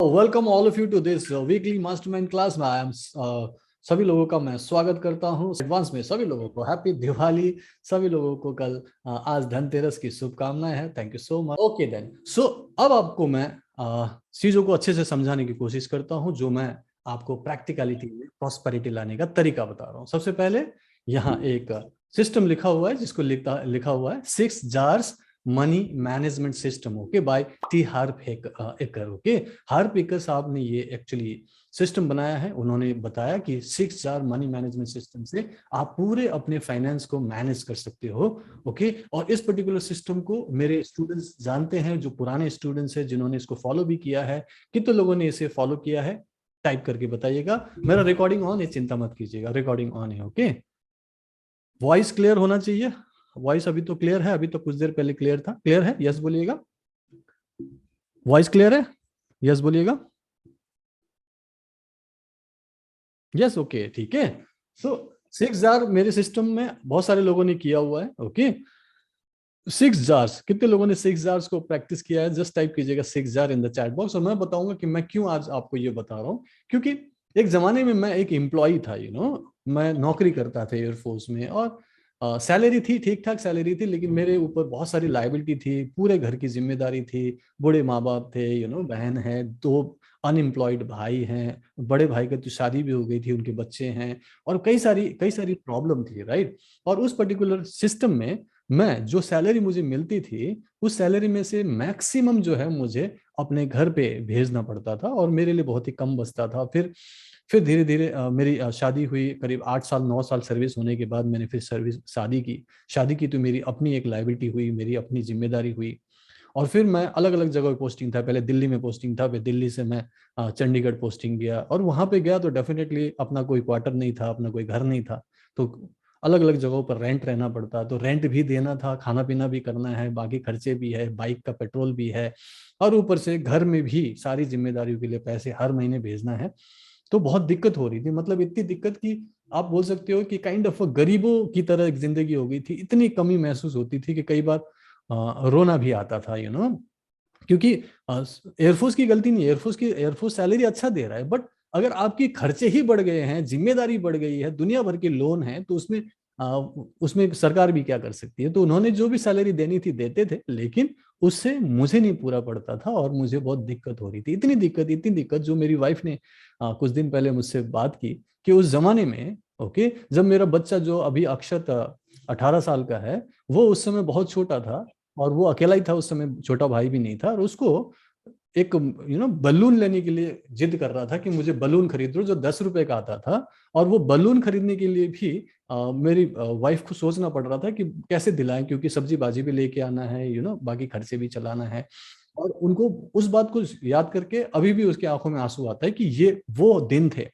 Welcome all of you to this weekly mastermind class में। I M सभी लोगों का मैं स्वागत करता हूं एडवांस में। सभी लोगों को हैप्पी दिवाली। सभी लोगों को कल आज धनतेरस की शुभकामनाएं हैं। Thank you so much. Okay then, so अब आपको मैं चीजों को अच्छे से समझाने की कोशिश करता हूं, जो मैं आपको प्रैक्टिकलिटी में प्रॉस्पेरिटी लाने का तरीका बता रहा हूं। सबसे पहले यहाँ एक सिस्टम लिखा हुआ है, जिसको लिखा हुआ है 6 jars money management system, okay, by T Harv Eker. Okay, Harv Eker साहब ने ये एक्चुअली सिस्टम बनाया है। उन्होंने बताया कि 6 जार मनी मैनेजमेंट सिस्टम से आप पूरे अपने फाइनेंस को मैनेज कर सकते हो। ओके, और इस पर्टिकुलर सिस्टम को मेरे स्टूडेंट्स जानते हैं, जो पुराने स्टूडेंट्स हैं जिन्होंने इसको फॉलो भी किया है। कितने लोगों ने इसे फॉलो किया है टाइप करके बताइएगा। मेरा रिकॉर्डिंग ऑन है, चिंता मत कीजिएगा, रिकॉर्डिंग ऑन है। ओके, वॉइस क्लियर होना चाहिए। वॉइस अभी तो क्लियर है, अभी तो कुछ देर पहले क्लियर था। क्लियर है? यस बोलिएगा। वॉइस क्लियर है? यस बोलिएगा। यस, ओके, ठीक है। सो 6 जार मेरे सिस्टम में बहुत सारे लोगों ने किया हुआ है। ओके, 6 जार्स, कितने लोगों ने 6 जार्स को प्रैक्टिस किया है? जस्ट टाइप कीजिएगा 6 jar in the chat box, और मैं बताऊंगा कि मैं क्यों आज आपको ये बता रहा हूँ। क्योंकि एक जमाने में मैं एक एम्प्लॉय था, मैं नौकरी करता था एयरफोर्स में, और सैलरी थी, ठीक ठाक सैलरी थी, लेकिन मेरे ऊपर बहुत सारी लाइबिलिटी थी, पूरे घर की जिम्मेदारी थी। बूढ़े माँ बाप थे, बहन है, 2 अनएम्प्लॉयड भाई हैं, बड़े भाई की तो शादी भी हो गई थी, उनके बच्चे हैं, और कई सारी प्रॉब्लम थी, राइट। और उस पर्टिकुलर सिस्टम में मैं जो सैलरी मुझे मिलती थी, उस सैलरी में से मैक्सिमम जो है मुझे अपने घर पे भेजना पड़ता था, और मेरे लिए बहुत ही कम बचता था। फिर धीरे धीरे मेरी शादी हुई। करीब 8 साल 9 साल सर्विस होने के बाद मैंने फिर शादी की तो मेरी अपनी एक लायबिलिटी हुई, मेरी अपनी जिम्मेदारी हुई। और फिर मैं अलग अलग जगह पोस्टिंग था। पहले दिल्ली में पोस्टिंग था, फिर दिल्ली से मैं चंडीगढ़ पोस्टिंग गया, और वहां पे गया तो डेफिनेटली अपना कोई क्वार्टर नहीं था, अपना कोई घर नहीं था। तो अलग अलग जगहों पर रेंट रहना पड़ता, तो रेंट भी देना था, खाना पीना भी करना है, बाकी खर्चे भी है, बाइक का पेट्रोल भी है, और ऊपर से घर में भी सारी जिम्मेदारियों के लिए पैसे हर महीने भेजना है। तो बहुत दिक्कत हो रही थी, मतलब इतनी दिक्कत कि आप बोल सकते हो कि काइंड ऑफ गरीबों की तरह एक जिंदगी हो गई थी। इतनी कमी महसूस होती थी कि कई बार रोना भी आता था, क्योंकि एयरफोर्स की गलती नहीं है। एयरफोर्स सैलरी अच्छा दे रहा है, बट अगर आपकी खर्चे ही बढ़ गए हैं, जिम्मेदारी बढ़ गई है, दुनिया भर के लोन है, तो उसमें सरकार भी क्या कर सकती है। तो उन्होंने जो भी सैलरी देनी थी देते थे, लेकिन उससे मुझे नहीं पूरा पड़ता था, और मुझे बहुत दिक्कत हो रही थी। इतनी दिक्कत जो मेरी वाइफ ने कुछ दिन पहले मुझसे बात की, कि उस जमाने में, ओके, जब मेरा बच्चा जो अभी अक्षत 18 साल का है, वो उस समय बहुत छोटा था, और वो अकेला ही था उस समय, छोटा भाई भी नहीं था, और उसको एक बलून लेने के लिए जिद कर रहा था कि मुझे बलून खरीद दो, जो 10 रुपए का आता था। और वो बलून खरीदने के लिए भी मेरी वाइफ को सोचना पड़ रहा था कि कैसे दिलाएं, क्योंकि सब्जी बाजी भी लेके आना है, बाकी खर्चे भी चलाना है। और उनको उस बात को याद करके अभी भी उसकी आंखों में आंसू आता है कि ये वो दिन थे।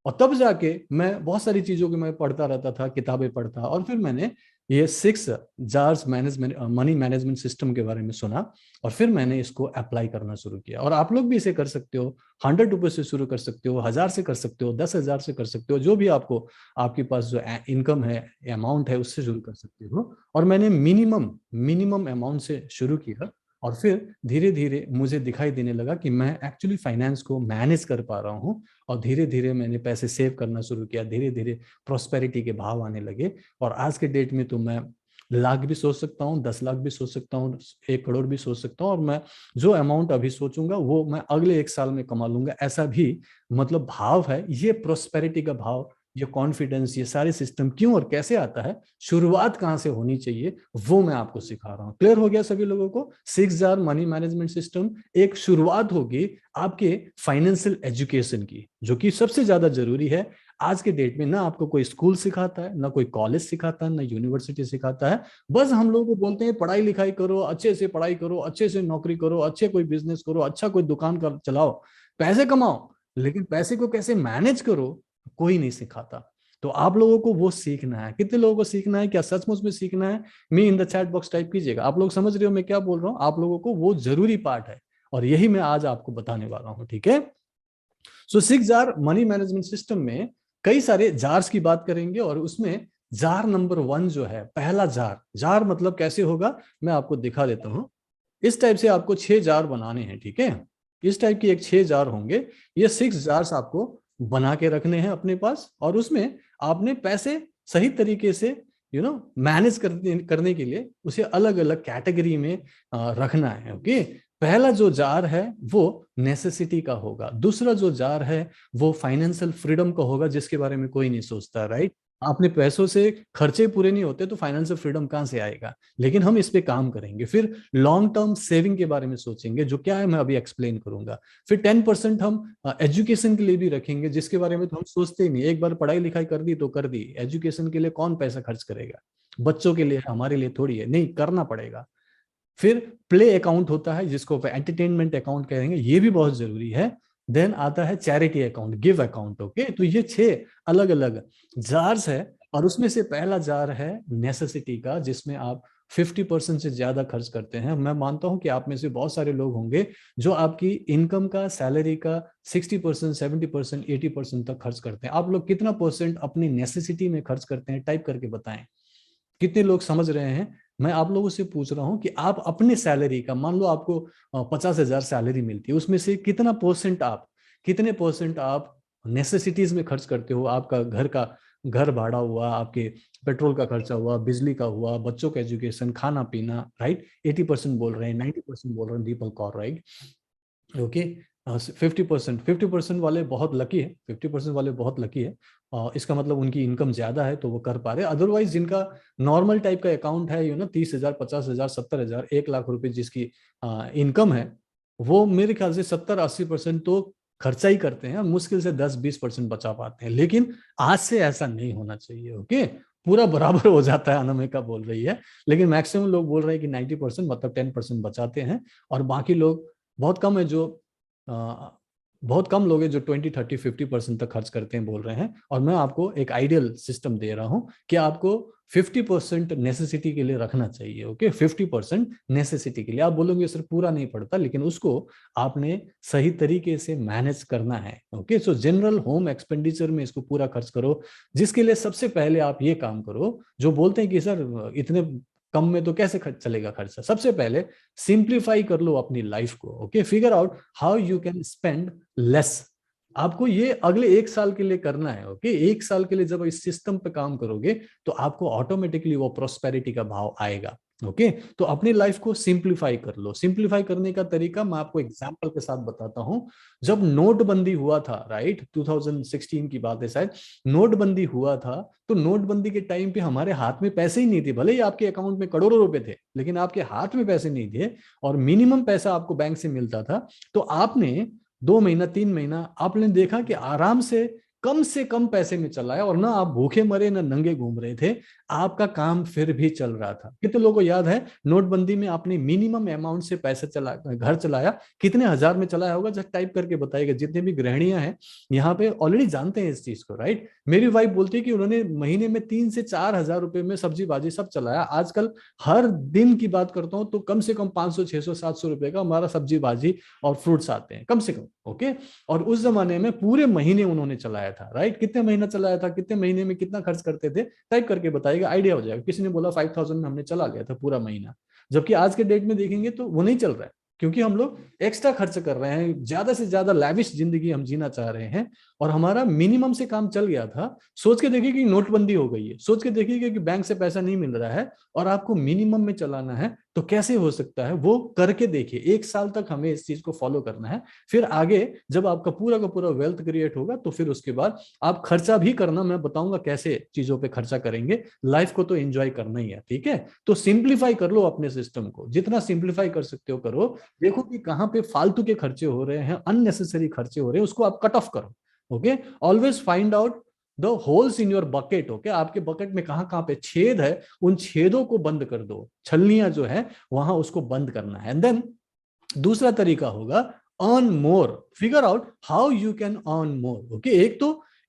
और तब जाके मैं बहुत सारी चीजों की मैं पढ़ता रहता था, किताबें पढ़ता, और फिर मैंने ये 6 jars management money management system के बारे में सुना, और फिर मैंने इसको अप्लाई करना शुरू किया। और आप लोग भी इसे कर सकते हो। 100 रुपए से शुरू कर सकते हो, 1000 से कर सकते हो, 10,000 से कर सकते हो, जो भी आपके पास जो इनकम है, अमाउंट है, उससे शुरू कर सकते हो। और मैंने मिनिमम मिनिमम अमाउंट से शुरू किया, और फिर धीरे धीरे मुझे दिखाई देने लगा कि मैं एक्चुअली फाइनेंस को मैनेज कर पा रहा हूँ। और धीरे धीरे मैंने पैसे सेव करना शुरू किया, धीरे धीरे प्रॉस्पेरिटी के भाव आने लगे। और आज के डेट में तो मैं लाख भी सोच सकता हूँ, 10 लाख भी सोच सकता हूँ, 1 करोड़ भी सोच सकता हूँ, और मैं जो अमाउंट अभी सोचूंगा वो मैं अगले 1 साल में कमा लूंगा, ऐसा भी मतलब भाव है। ये प्रॉस्पेरिटी का भाव, ये कॉन्फिडेंस, ये सारे सिस्टम क्यों और कैसे आता है, शुरुआत कहाँ से होनी चाहिए, वो मैं आपको सिखा रहा हूँ। क्लियर हो गया सभी लोगों को? 6 जार मनी मैनेजमेंट सिस्टम एक शुरुआत होगी आपके फाइनेंशियल एजुकेशन की, जो कि सबसे ज्यादा जरूरी है आज के डेट में। ना आपको कोई स्कूल सिखाता है, ना कोई कॉलेज सिखाता है, ना यूनिवर्सिटी सिखाता है। बस हम लोगों को बोलते हैं पढ़ाई लिखाई करो, अच्छे से पढ़ाई करो, अच्छे से नौकरी करो, अच्छे कोई बिजनेस करो, अच्छा कोई दुकान कर चलाओ, पैसे कमाओ, लेकिन पैसे को कैसे मैनेज करो कोई नहीं सिखाता। तो आप लोगों को वो सीखना है। कितने लोगों को सीखना है? क्या सचमुच में सीखना है? Me in the chat box type कीजिएगा। आप लोग समझ रहे हो मैं क्या बोल रहा हूँ? आप लोगों को वो जरूरी पार्ट है, और यही मैं आज आपको बताने वाला हूँ, ठीक है। सो 6 जार मनी मैनेजमेंट सिस्टम में कई सारे जार्स की बात करेंगे, और उसमें जार नंबर 1 जो है, पहला जार, जार मतलब कैसे होगा मैं आपको दिखा देता हूं। इस टाइप से आपको 6 जार बनाने हैं, ठीक है। इस टाइप की एक 6 जार होंगे। ये 6 जार्स आपको बना के रखने हैं अपने पास, और उसमें आपने पैसे सही तरीके से मैनेज करने के लिए उसे अलग अलग कैटेगरी में रखना है। ओके, पहला जो जार है वो नेसेसिटी का होगा, दूसरा जो जार है वो फाइनेंशियल फ्रीडम का होगा, जिसके बारे में कोई नहीं सोचता, राइट। अपने पैसों से खर्चे पूरे नहीं होते तो फाइनेंशियल फ्रीडम कहां से आएगा, लेकिन हम इस पे काम करेंगे। फिर लॉन्ग टर्म सेविंग के बारे में सोचेंगे, जो क्या है मैं अभी एक्सप्लेन करूंगा। फिर 10% हम एजुकेशन के लिए भी रखेंगे, जिसके बारे में तो हम सोचते ही नहीं। एक बार पढ़ाई लिखाई कर दी तो कर दी, एजुकेशन के लिए कौन पैसा खर्च करेगा, बच्चों के लिए, हमारे लिए थोड़ी है, नहीं करना पड़ेगा। फिर प्ले अकाउंट होता है, जिसको एंटरटेनमेंट अकाउंट कहेंगे, ये भी बहुत जरूरी है। देन आता है charity account, give account. Okay, तो ये 6 अलग अलग जार्स है, और उसमें से पहला जार है नेसेसिटी का, जिसमें आप 50% से ज्यादा खर्च करते हैं। मैं मानता हूं कि आप में से बहुत सारे लोग होंगे जो आपकी इनकम का, सैलरी का 60%, 70%, 80% तक खर्च करते हैं। आप लोग कितना परसेंट अपनी नेसेसिटी में खर्च करते हैं, टाइप करके बताएं। कितने लोग समझ रहे हैं? मैं आप लोगों से पूछ रहा हूं कि आप अपने सैलरी का, मान लो आपको 50,000 सैलरी मिलती है, उसमें से कितने परसेंट आप नेसेसिटीज में खर्च करते हो? आपका घर भाड़ा हुआ, आपके पेट्रोल का खर्चा हुआ, बिजली का हुआ, बच्चों का एजुकेशन, खाना पीना, राइट। 80% बोल रहे हैं, 90% बोल रहे हैं, दीपक कौर, राइट। ओके, 50% वाले बहुत लकी है, 50% वाले बहुत लकी है। इसका मतलब उनकी इनकम ज्यादा है तो वो कर पा रहे। अदरवाइज जिनका नॉर्मल टाइप का अकाउंट है, 30,000, 50,000, 70,000, 1 लाख रुपए जिसकी इनकम है, वो मेरे ख्याल से 70-80% तो खर्चा ही करते हैं, मुश्किल से 10-20% बचा पाते हैं। लेकिन आज से ऐसा नहीं होना चाहिए। ओके, पूरा बराबर हो जाता है, अनामिका बोल रही है, लेकिन मैक्सिमम लोग बोल रहे हैं कि 90%, मतलब 10% बचाते हैं, और बाकी लोग बहुत कम है जो बहुत कम लोग हैं जो 20, 30, 50% तक खर्च करते हैं, बोल रहे हैं। और मैं आपको एक आइडियल सिस्टम दे रहा हूं कि आपको 50% नेसेसिटी के लिए रखना चाहिए। ओके, 50% नेसेसिटी के लिए। आप बोलोगे सर पूरा नहीं पड़ता, लेकिन उसको आपने सही तरीके से मैनेज करना है। ओके, सो जनरल होम एक्सपेंडिचर में इसको पूरा खर्च करो, जिसके लिए सबसे पहले आप ये काम करो। जो बोलते हैं कि सर इतने कम में तो कैसे चलेगा खर्चा, सबसे पहले सिंप्लीफाई कर लो अपनी लाइफ को। Okay, figure out how you can spend less. आपको ये अगले 1 साल के लिए करना है। ओके, 1 साल के लिए जब इस सिस्टम पे काम करोगे तो आपको ऑटोमेटिकली वो प्रोस्पेरिटी का भाव आएगा। ओके, तो अपनी लाइफ को सिंप्लीफाई कर लो। सिंप्लीफाई करने का तरीका मैं आपको एग्जांपल के साथ बताता हूं। जब नोटबंदी हुआ था, राइट, 2016 की बात है शायद, नोटबंदी हुआ था, तो नोटबंदी के टाइम पे हमारे हाथ में पैसे ही नहीं थे। भले ही आपके अकाउंट में करोड़ों रुपए थे, लेकिन आपके हाथ में पैसे नहीं थे, और मिनिमम पैसा आपको बैंक से मिलता था। तो आपने 2 महीना, 3 महीना आपने देखा कि आराम से कम पैसे में चलाया, और ना आप भूखे मरे ना नंगे घूम रहे थे, आपका काम फिर भी चल रहा था। कितने लोगों को याद है नोटबंदी में आपने मिनिमम अमाउंट से पैसे घर चलाया? कितने हजार में चलाया होगा? जस्ट टाइप करके बताइएगा। जितने भी गृहिणियां हैं यहाँ पे ऑलरेडी जानते हैं इस चीज को, राइट। मेरी वाइफ बोलती है कि उन्होंने महीने में 3 से 4 हजार रुपए में सब्जी भाजी सब चलाया। आजकल हर दिन की बात करता हूँ तो कम से कम 500, 600, 700 रुपए का हमारा सब्जी भाजी और फ्रूट्स आते हैं, कम से कम। ओके, और उस जमाने में पूरे महीने उन्होंने चलाया था, राइट। कितने महीना चलाया था, कितने महीने में कितना खर्च करते थे, टाइप करके बताइएगा, आइडिया हो जाएगा। किसी ने बोला 5,000 में हमने चला लिया था पूरा महीना, जबकि आज के डेट में देखेंगे तो वो नहीं चल रहा है, क्योंकि हम लोग एक्स्ट्रा खर्च कर रहे हैं, ज्यादा से ज्यादा लैविश जिंदगी हम जीना चाह रहे हैं, और हमारा मिनिमम से काम चल गया था। सोच के देखिए कि नोटबंदी हो गई है, सोच के देखिए कि बैंक से पैसा नहीं मिल रहा है और आपको मिनिमम में चलाना है, तो कैसे हो सकता है? वो करके देखिए। 1 साल तक हमें इस चीज को फॉलो करना है। फिर आगे जब आपका पूरा का पूरा वेल्थ क्रिएट होगा तो फिर उसके बाद आप खर्चा भी करना, मैं बताऊंगा कैसे चीजों पे खर्चा करेंगे। लाइफ को तो एंजॉय करना ही है, ठीक है। तो सिंप्लीफाई कर लो अपने सिस्टम को, जितना सिंप्लीफाई कर सकते हो करो। देखो कि कहाँ पे फालतू के खर्चे हो रहे हैं, अननेसेसरी खर्चे हो रहे हैं, उसको आप कट ऑफ करो। Okay, always find out the holes in your bucket. Okay, आपके बकेट में कहाँ कहाँ पे छेद है, उन छेदों को बंद कर दो, छलनियां जो है वहां उसको बंद करना है। एंड देन दूसरा तरीका होगा earn more. Figure out how you can earn more. Okay,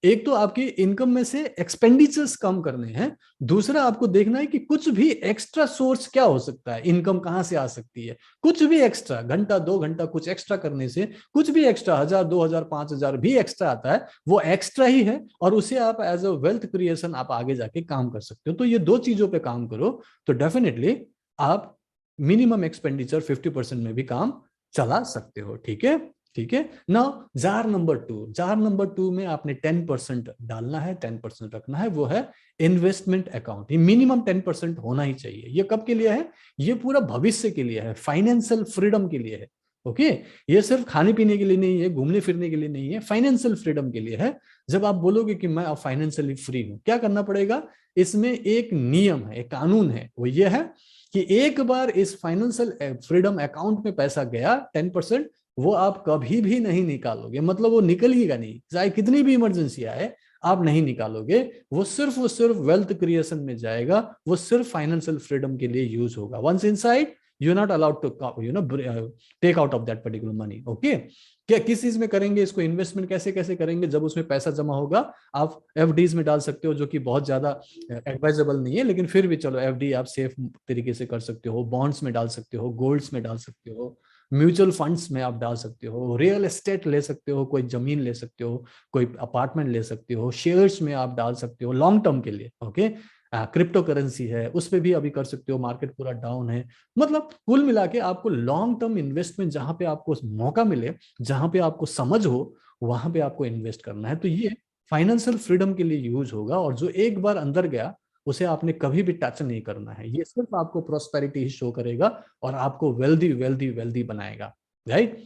एक तो आपकी इनकम में से एक्सपेंडिचर्स कम करने हैं। दूसरा आपको देखना है कि कुछ भी एक्स्ट्रा सोर्स क्या हो सकता है, इनकम कहां से आ सकती है। कुछ भी एक्स्ट्रा, घंटा 2 घंटा कुछ एक्स्ट्रा करने से, कुछ भी एक्स्ट्रा 1,000, 2,000, 5,000 भी एक्स्ट्रा आता है, वो एक्स्ट्रा ही है, और उसे आप एज अ वेल्थ क्रिएशन आप आगे जाके काम कर सकते हो। तो ये 2 चीजों पे काम करो तो डेफिनेटली आप मिनिमम एक्सपेंडिचर 50% में भी काम चला सकते हो, ठीक है। ठीक है। नाउ जार नंबर टू में आपने 10% डालना है, 10% रखना है, वो है इन्वेस्टमेंट अकाउंट। ये मिनिमम 10% होना ही चाहिए। ये कब के लिए है? ये पूरा भविष्य के लिए है, फाइनेंशियल फ्रीडम के लिए है। ओके, ये सिर्फ खाने पीने के लिए नहीं है, घूमने फिरने के लिए नहीं है, फाइनेंशियल फ्रीडम के लिए है। जब आप बोलोगे कि मैं अब फाइनेंशियली फ्री हूं, क्या करना पड़ेगा? इसमें एक नियम है, एक कानून है, वो ये है कि एक बार इस फाइनेंशियल फ्रीडम अकाउंट में पैसा गया 10%, वो आप कभी भी नहीं निकालोगे। मतलब वो निकलेगा नहीं, चाहे कितनी भी इमरजेंसी आए, आप नहीं निकालोगे। वो सिर्फ वेल्थ क्रिएशन में जाएगा, वो सिर्फ फाइनेंशियल फ्रीडम के लिए यूज होगा। Once inside, you are not allowed to take out of that particular money. Okay, क्या किस चीज में करेंगे इसको? इन्वेस्टमेंट कैसे कैसे करेंगे? जब उसमें पैसा जमा होगा, आप एफडीज में डाल सकते हो, जो कि बहुत ज्यादा एडवाइजेबल नहीं है, लेकिन फिर भी चलो, एफडी आप सेफ तरीके से कर सकते हो। बॉन्ड्स में डाल सकते हो, गोल्ड्स में डाल सकते हो, म्यूचुअल फंड्स में आप डाल सकते हो, रियल एस्टेट ले सकते हो, कोई जमीन ले सकते हो, कोई अपार्टमेंट ले सकते हो, शेयर्स में आप डाल सकते हो लॉन्ग टर्म के लिए। ओके, क्रिप्टो करेंसी है, उस पर भी अभी कर सकते हो, मार्केट पूरा डाउन है। मतलब कुल मिला के आपको लॉन्ग टर्म इन्वेस्टमेंट, जहां पे आपको मौका मिले, जहां पे आपको समझ हो, वहां पे आपको इन्वेस्ट करना है। तो ये फाइनेंशियल फ्रीडम के लिए यूज होगा, और जो एक बार अंदर गया, उसे आपने कभी भी टच नहीं करना है। ये सिर्फ आपको प्रोस्पेरिटी ही शो करेगा और आपको वेल्दी वेल्दी वेल्दी बनाएगा, राइट।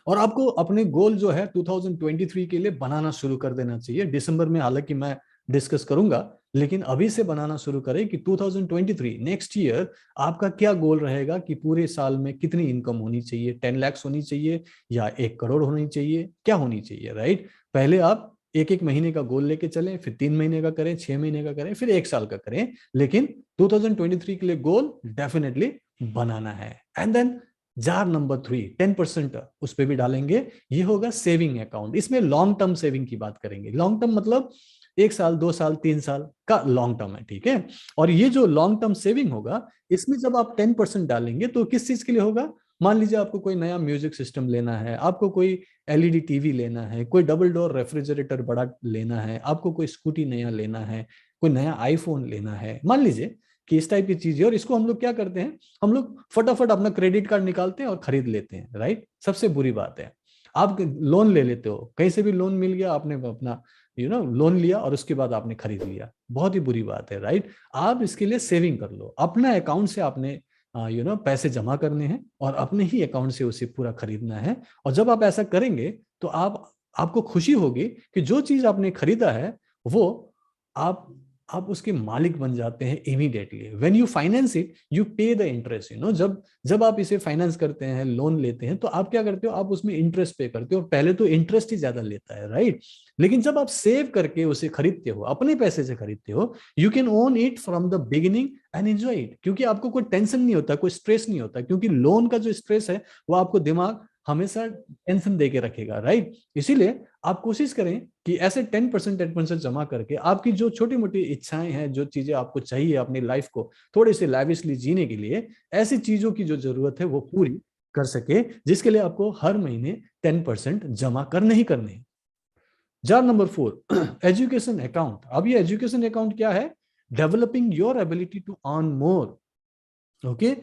और आपको अपने गोल जो है 2023 के लिए बनाना शुरू कर देना चाहिए। दिसंबर में हालांकि मैं डिस्कस करूंगा, लेकिन अभी से बनाना शुरू करें कि 2023 नेक्स्ट ईयर आपका क्या गोल रहेगा, कि पूरे साल में कितनी इनकम होनी चाहिए, 10 लाख होनी चाहिए या 1 करोड़ होनी चाहिए, क्या होनी चाहिए, राइट। पहले आप एक एक महीने का गोल लेके चलें, फिर 3 महीने का करें, 6 महीने का करें, फिर 1 साल का करें, लेकिन 2023 के लिए गोल डेफिनेटली बनाना है। एंड देन जार नंबर 3, 10% उस पर भी डालेंगे। ये होगा सेविंग अकाउंट। इसमें लॉन्ग टर्म सेविंग की बात करेंगे। लॉन्ग टर्म मतलब 1 साल, 2 साल, 3 साल का लॉन्ग टर्म है, ठीक है। और ये जो लॉन्ग टर्म सेविंग होगा, इसमें जब आप 10% डालेंगे, तो किस चीज के लिए होगा? मान लीजिए आपको कोई नया म्यूजिक सिस्टम लेना है, आपको कोई एलईडी टीवी लेना है, कोई डबल डोर रेफ्रिजरेटर बड़ा लेना है, आपको कोई स्कूटी नया लेना है, कोई नया आईफोन लेना है, मान लीजिए कि इस टाइप की चीज है। और इसको हम लोग क्या करते हैं? हम लोग फटाफट अपना क्रेडिट कार्ड निकालते हैं और खरीद लेते हैं, राइट। सबसे बुरी बात है, आप लोन ले लेते हो, कहीं से भी लोन मिल गया, आपने अपना लोन लिया और उसके बाद आपने खरीद लिया। बहुत ही बुरी बात है, राइट। आप इसके लिए सेविंग कर लो। अपना अकाउंट से आपने पैसे जमा करने हैं और अपने ही अकाउंट से उसे पूरा खरीदना है। और जब आप ऐसा करेंगे, तो आपको खुशी होगी कि जो चीज आपने खरीदा है, वो आप आप उसके मालिक बन जाते हैं immediately. When you finance it, you पे द इंटरेस्ट। जब जब आप इसे फाइनेंस करते हैं, लोन लेते हैं, तो आप क्या करते हो? आप उसमें इंटरेस्ट पे करते हो। पहले तो इंटरेस्ट ही ज्यादा लेता है, राइट। लेकिन जब आप सेव करके उसे खरीदते हो, अपने पैसे से खरीदते हो, you can own it from the beginning and enjoy it. क्योंकि आपको कोई टेंशन नहीं होता, कोई स्ट्रेस नहीं होता, क्योंकि लोन का जो स्ट्रेस है, वो आपको दिमाग हमेशा टेंशन दे के रखेगा, राइट। इसीलिए आप कोशिश करें कि ऐसे 10% जमा करके आपकी जो छोटी मोटी इच्छाएं हैं, जो चीजें आपको चाहिए अपनी लाइफ को थोड़ी सी लैविशली जीने के लिए, ऐसी चीजों की जो जरूरत है वो पूरी कर सके, जिसके लिए आपको हर महीने 10% जमा करने ही करने। Jar number 4, education account. अब ये एजुकेशन अकाउंट क्या है? Developing your ability to earn more. Okay,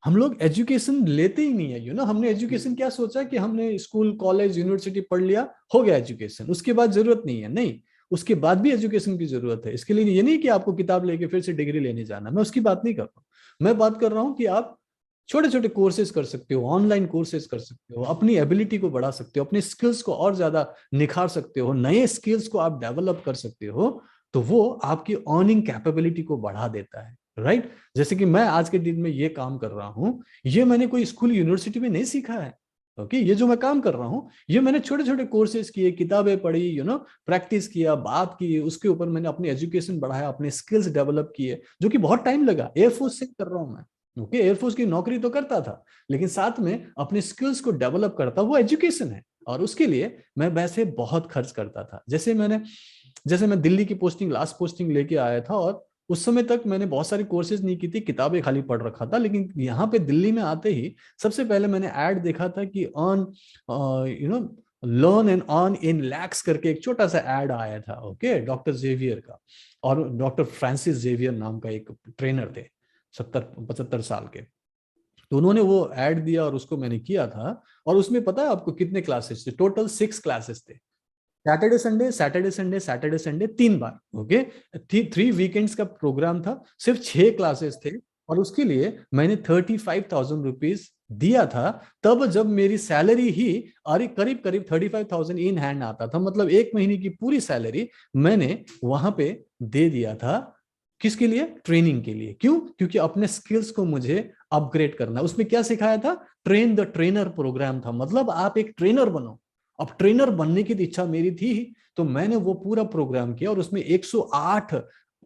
हम लोग एजुकेशन लेते ही नहीं है। हमने एजुकेशन क्या सोचा कि हमने स्कूल, कॉलेज, यूनिवर्सिटी पढ़ लिया, हो गया एजुकेशन, उसके बाद जरूरत नहीं है। नहीं, उसके बाद भी एजुकेशन की जरूरत है। इसके लिए ये नहीं कि आपको किताब लेके फिर से डिग्री लेने जाना, मैं उसकी बात नहीं कर रहा हूँ। मैं बात कर रहा हूँ कि आप छोटे छोटे कोर्सेज कर सकते हो, ऑनलाइन कोर्सेज कर सकते हो, अपनी एबिलिटी को बढ़ा सकते हो, अपने स्किल्स को और ज्यादा निखार सकते हो, नए स्किल्स को आप डेवलप कर सकते हो। तो वो आपकी अर्निंग कैपेबिलिटी को बढ़ा देता है, राइट। जैसे कि मैं आज के दिन में ये काम कर रहा हूं, ये मैंने कोई स्कूल यूनिवर्सिटी में नहीं सीखा है। ओके, ये जो मैं काम कर रहा हूं, ये मैंने छोटे छोटे कोर्सेज किए, किताबें पढ़ी, प्रैक्टिस किया, बात की, उसके ऊपर मैंने अपनी एजुकेशन बढ़ाया, अपने स्किल्स डेवलप किए, जो कि बहुत टाइम लगा। एयरफोर्स से कर रहा हूं मैं। ओके, एयरफोर्स की नौकरी तो करता था, लेकिन साथ में अपने स्किल्स को डेवलप करता, वो एजुकेशन है। और उसके लिए मैं वैसे बहुत खर्च करता था। जैसे मैं दिल्ली की पोस्टिंग, लास्ट पोस्टिंग लेके आया था, और उस समय तक मैंने बहुत सारी कोर्सेज नहीं की थी, किताबें खाली पढ़ रखा था। लेकिन यहाँ पे दिल्ली में आते ही सबसे पहले मैंने ऐड देखा था कि earn learn and earn in lakhs करके एक छोटा सा ऐड आया था। ओके, डॉक्टर जेवियर का, और डॉक्टर फ्रांसिस जेवियर नाम का एक ट्रेनर थे, 70-75 साल के। तो उन्होंने वो ऐड दिया और उसको मैंने किया था। और उसमें पता है आपको कितने क्लासेस थे? टोटल 6 क्लासेस थे। Saturday Sunday, Saturday Sunday, Saturday Sunday, 3 बार। ओके, 3 वीकेंड्स का प्रोग्राम था, सिर्फ 6 क्लासेस थे। और उसके लिए मैंने 35,000 रुपीज दिया था। तब जब मेरी सैलरी ही, अरे करीब करीब 35,000 इन हैंड आता था, मतलब 1 महीने की पूरी सैलरी मैंने वहां पे दे दिया था। किसके लिए? ट्रेनिंग के लिए। क्यों? क्योंकि अपने स्किल्स को मुझे अपग्रेड करना है। उसमें क्या सिखाया था? ट्रेन द ट्रेनर प्रोग्राम था, मतलब आप एक ट्रेनर बनो। अब ट्रेनर बनने की इच्छा मेरी थी, तो मैंने वो पूरा प्रोग्राम किया और उसमें 108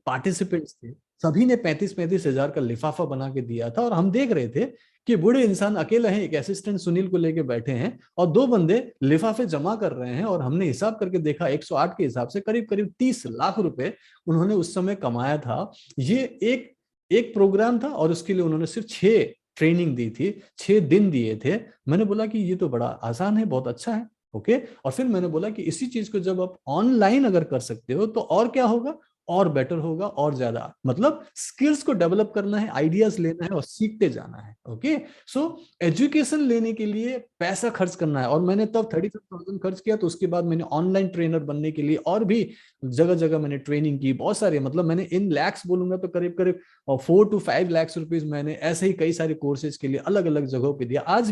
पार्टिसिपेंट्स थे। सभी ने 35-35 हजार का लिफाफा बना के दिया था। और हम देख रहे थे कि बूढ़े इंसान अकेले हैं, एक असिस्टेंट सुनील को लेके बैठे हैं और 2 बंदे लिफाफे जमा कर रहे हैं। और हमने हिसाब करके देखा, 108 के हिसाब से करीब करीब 30 लाख रुपए उन्होंने उस समय कमाया था। ये एक एक प्रोग्राम था और उसके लिए उन्होंने सिर्फ 6 ट्रेनिंग दी थी, 6 दिन दिए थे। मैंने बोला कि ये तो बड़ा आसान है, बहुत अच्छा है। ओके। और फिर मैंने बोला कि इसी चीज को जब आप ऑनलाइन अगर कर सकते हो तो और क्या होगा, और बेटर होगा, और ज्यादा, मतलब स्किल्स को डेवलप करना है, आइडियाज लेना है और सीखते जाना है। ओके। सो एजुकेशन लेने के लिए पैसा खर्च करना है। और मैंने तब 35,000 खर्च किया, तो उसके बाद मैंने ऑनलाइन ट्रेनर बनने के लिए और भी जगह जगह मैंने ट्रेनिंग की, बहुत सारे, मतलब मैंने इन लैक्स बोलूंगा तो करीब करीब 4 to 5 लाख रुपीज मैंने ऐसे ही कई सारे कोर्सेज के लिए अलग अलग जगहों पे दिया। आज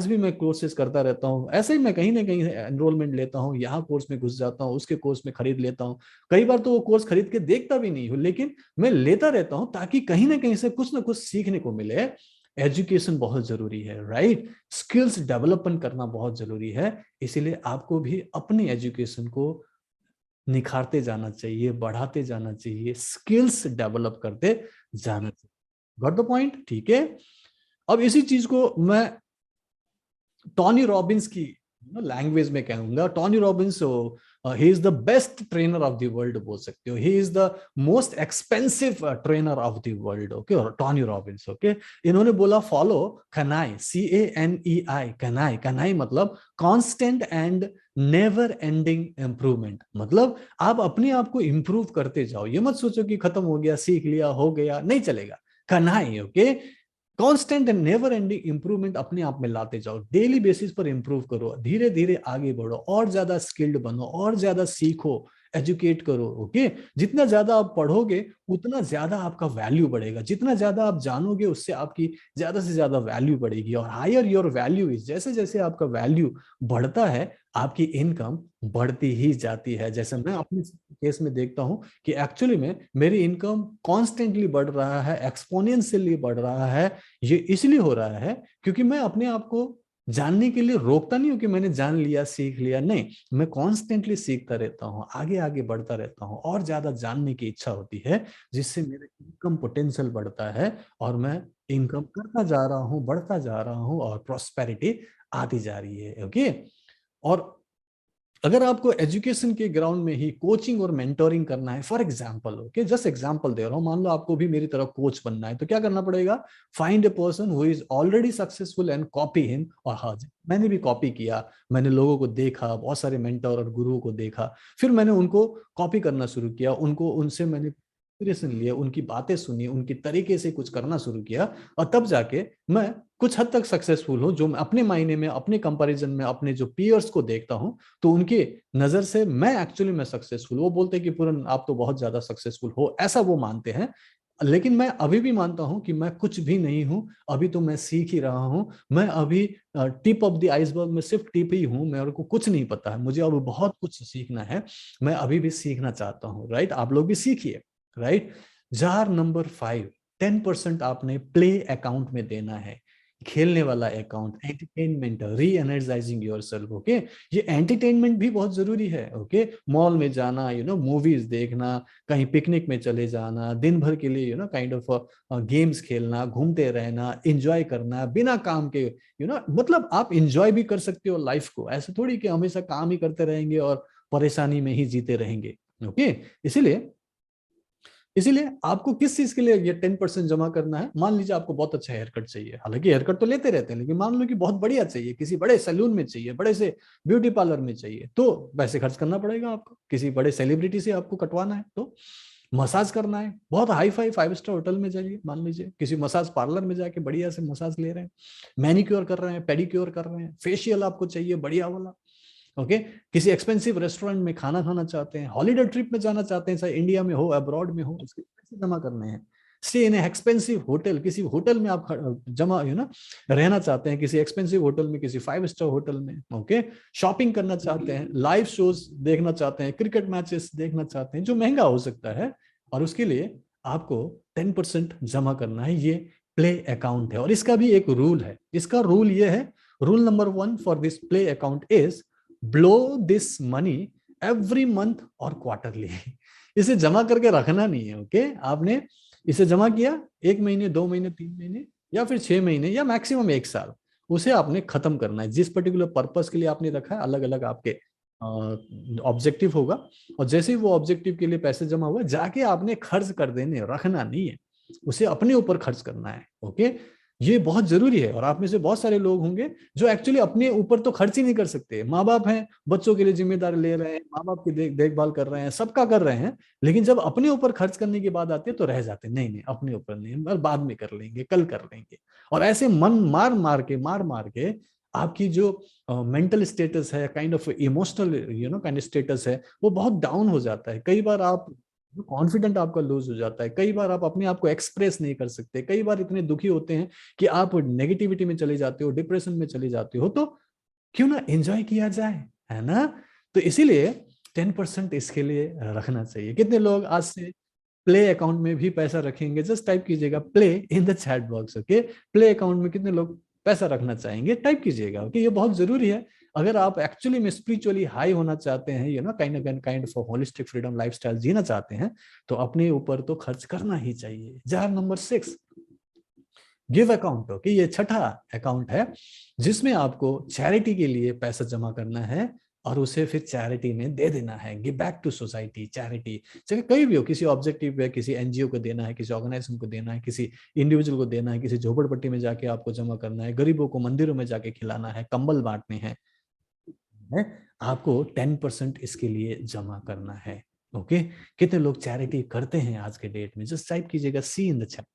भी मैं कोर्सेज करता रहता हूँ। ऐसे ही मैं कहीं ना कहीं एनरोलमेंट लेता हूँ, यहाँ कोर्स में घुस जाता हूँ, उसके कोर्स में खरीद लेता हूँ। कई बार तो वो कोर्स खरीद के देखता भी नहीं हूँ, लेकिन मैं लेता रहता हूँ ताकि कहीं ना कुछ सीखने को मिले। एजुकेशन बहुत जरूरी है, राइट? स्किल्स डेवलपमेंट करना बहुत जरूरी है। इसीलिए आपको भी अपनी एजुकेशन को निखारते जाना चाहिए, बढ़ाते जाना चाहिए, स्किल्स डेवलप करते जाना चाहिए। Got the point? ठीक है। अब इसी चीज को मैं टॉनी रॉबिन्स की लैंग्वेज में कहूंगा। Tony Robins, he is the best trainer of the world बोल सकते हो। He is the most expensive trainer of the world. Okay, और टॉनी रॉबिन्स, ओके, इन्होंने बोला फॉलो कनाई, CANEI, कनाई। कनाई मतलब constant and never ending improvement. मतलब आप अपने आप को इंप्रूव करते जाओ। ये मत सोचो कि खत्म हो गया, सीख लिया, हो गया, नहीं चलेगा। Kanai, okay, constant and never ending improvement अपने आप में लाते जाओ। डेली बेसिस पर इंप्रूव करो, धीरे धीरे आगे बढ़ो, और ज्यादा स्किल्ड बनो, और ज्यादा सीखो, एजुकेट करो। ओके। जितना ज्यादा आप पढ़ोगे उतना ज्यादा आपका वैल्यू बढ़ेगा। जितना ज्यादा आप जानोगे उससे आपकी ज्यादा से ज्यादा वैल्यू बढ़ेगी। और हायर योर वैल्यू इज, जैसे जैसे आपका वैल्यू बढ़ता है आपकी इनकम बढ़ती ही जाती है। जैसे मैं अपने केस में देखता हूं कि एक्चुअली में मेरी इनकम कॉन्स्टेंटली बढ़ रहा है, एक्सपोनेंशियली बढ़ रहा है। ये इसलिए हो रहा है क्योंकि मैं अपने आप को जानने के लिए रोकता नहीं हूं कि मैंने जान लिया, सीख लिया, नहीं। मैं कॉन्स्टेंटली सीखता रहता हूं, आगे आगे बढ़ता रहता हूं, और ज्यादा जानने की इच्छा होती है, जिससे मेरा इनकम पोटेंशियल बढ़ता है। और मैं इनकम करता जा रहा हूं, बढ़ता जा रहा हूं, और प्रॉस्पेरिटी आती जा रही है। ओके। और अगर आपको एजुकेशन के ग्राउंड में ही कोचिंग और मेंटोरिंग करना है, for example, okay, just example दे रहा हूं, मान लो आपको भी मेरी तरह कोच बनना है, तो क्या करना पड़ेगा? Find a person who is already successful and copy him. और हाँ जी, मैंने भी कॉपी किया। मैंने लोगों को देखा, बहुत सारे मेंटर और गुरुओं को देखा, फिर मैंने उनको कॉपी करना शुरू किया। उनसे मैंने इंस्पिरेशन लिए, उनकी बातें सुनी, उनकी तरीके से कुछ करना शुरू किया। और तब जाके मैं कुछ हद तक सक्सेसफुल हूँ, जो मैं अपने मायने में, अपने कंपैरिजन में, अपने जो पीयर्स को देखता हूँ, तो उनके नजर से मैं एक्चुअली में सक्सेसफुल। वो बोलते हैं कि पूरन आप तो बहुत ज्यादा सक्सेसफुल हो, ऐसा वो मानते हैं। लेकिन मैं अभी भी मानता हूं कि मैं कुछ भी नहीं हूं। अभी तो मैं सीख ही रहा हूं। मैं अभी टिप ऑफ द आइसबर्ग में सिर्फ टिप ही हूं। मेरे को कुछ नहीं पता है, मुझे अब बहुत कुछ सीखना है। मैं अभी भी सीखना चाहता हूं, राइट? आप लोग भी सीखिए, राइट? जार नंबर 5, 10% आपने प्ले अकाउंट में देना है, खेलने वाला अकाउंट, एंटरटेनमेंट, री एनर्जाइजिंग योरसेल्फ। ओके, ये एंटरटेनमेंट भी बहुत जरूरी है। ओके, मॉल में जाना, मूवीज देखना, कहीं पिकनिक में चले जाना, दिन भर के लिए काइंड ऑफ गेम्स खेलना, घूमते रहना, एंजॉय करना बिना काम के, मतलब आप एंजॉय भी कर सकते हो लाइफ को। ऐसे थोड़ी कि हमेशा काम ही करते रहेंगे और परेशानी में ही जीते रहेंगे। ओके। इसीलिए इसीलिए आपको किस चीज के लिए ये 10% जमा करना है? मान लीजिए आपको बहुत अच्छा हेयर कट चाहिए, हालांकि हेयर कट तो लेते रहते हैं, लेकिन मान लो कि बहुत बढ़िया चाहिए, किसी बड़े सैलून में चाहिए, बड़े से ब्यूटी पार्लर में चाहिए, तो पैसे खर्च करना पड़ेगा आपको। किसी बड़े सेलिब्रिटी से आपको कटवाना है तो मसाज करना है, बहुत हाई फाई 5 स्टार होटल में जाइए, मान लीजिए किसी मसाज पार्लर में जाके बढ़िया से मसाज ले रहे हैं, मैनिक्योर कर रहे हैं, पेडिक्योर कर रहे हैं, फेशियल आपको चाहिए बढ़िया वाला, ओके। किसी एक्सपेंसिव रेस्टोरेंट में खाना खाना चाहते हैं, हॉलीडे ट्रिप में जाना चाहते हैं, चाहे इंडिया में हो अब्रॉड में हो, उसके पैसे जमा करने हैं। स्टे इन एक्सपेंसिव होटल, किसी होटल में आप जमा ना रहना चाहते हैं, किसी एक्सपेंसिव होटल में, किसी 5 स्टार होटल में, ओके। शॉपिंग करना चाहते हैं, लाइव शोज देखना चाहते हैं, क्रिकेट मैचेस देखना चाहते हैं जो महंगा हो सकता है, और उसके लिए आपको 10% जमा करना है। ये प्ले अकाउंट है, और इसका भी एक रूल है। इसका रूल ये है, rule number 1 for this play account is blow this money every month और क्वार्टरली। इसे जमा करके रखना नहीं है, ओके। आपने इसे जमा किया 1 महीने, 2 महीने, 3 महीने, या फिर 6 महीने, या मैक्सिमम 1 साल, उसे आपने खत्म करना है। जिस पर्टिकुलर पर्पस के लिए आपने रखा है, अलग अलग आपके ऑब्जेक्टिव होगा, और जैसे ही वो ऑब्जेक्टिव के लिए पैसे जमा हुआ, जाके आपने खर्च कर देने, रखना नहीं है, उसे अपने ऊपर खर्च करना है, ओके। ये बहुत जरूरी है। और आप में से बहुत सारे लोग होंगे जो एक्चुअली अपने ऊपर तो खर्च ही नहीं कर सकते। माँ बाप हैं, बच्चों के लिए जिम्मेदारी ले रहे हैं, माँ बाप की देखभाल कर रहे हैं, सबका कर रहे हैं, लेकिन जब अपने ऊपर खर्च करने की बात आती है तो रह जाते, नहीं नहीं अपने ऊपर नहीं, बाद में कर लेंगे, कल कर लेंगे। और ऐसे मन मार मार के आपकी जो मेंटल स्टेटस है, kind of emotional kind status है, वो बहुत डाउन हो जाता है। कई बार आप कॉन्फिडेंट आपका लूज हो जाता है, कई बार आप अपने आप को एक्सप्रेस नहीं कर सकते, कई बार इतने दुखी होते हैं कि आप नेगेटिविटी में चले जाते हो, डिप्रेशन में चले जाते हो। तो क्यों ना एंजॉय किया जाए, है ना। तो इसीलिए 10% इसके लिए रखना चाहिए। कितने लोग आज से प्ले अकाउंट में भी पैसा रखेंगे? जस्ट टाइप कीजिएगा play in the chat box, okay. Play account में कितने लोग पैसा रखना चाहेंगे, टाइप कीजिएगा, ओके। ये बहुत जरूरी है। अगर आप एक्चुअली में स्पिरिचुअली हाई होना चाहते हैं, kind of holistic freedom lifestyle जीना चाहते हैं, तो अपने ऊपर तो खर्च करना ही चाहिए। Jar number 6, give account, okay. ये छठा अकाउंट है जिसमें आपको चैरिटी के लिए पैसा जमा करना है, और उसे फिर चैरिटी में दे देना है। Give back to society, charity, चाहे कहीं भी हो, किसी ऑब्जेक्टिव है, किसी एनजीओ को देना है, किसी ऑर्गेनाइजेशन को देना है, किसी इंडिविजुअल को देना है, किसी झोपड़पट्टी में जाके आपको जमा करना है, गरीबों को मंदिरों में जाके खिलाना है, कंबल बांटने हैं, आपको 10% इसके लिए जमा करना है, ओके। कितने लोग चैरिटी करते हैं आज के डेट में? जस्ट टाइप कीजिएगा सी इन द चैट।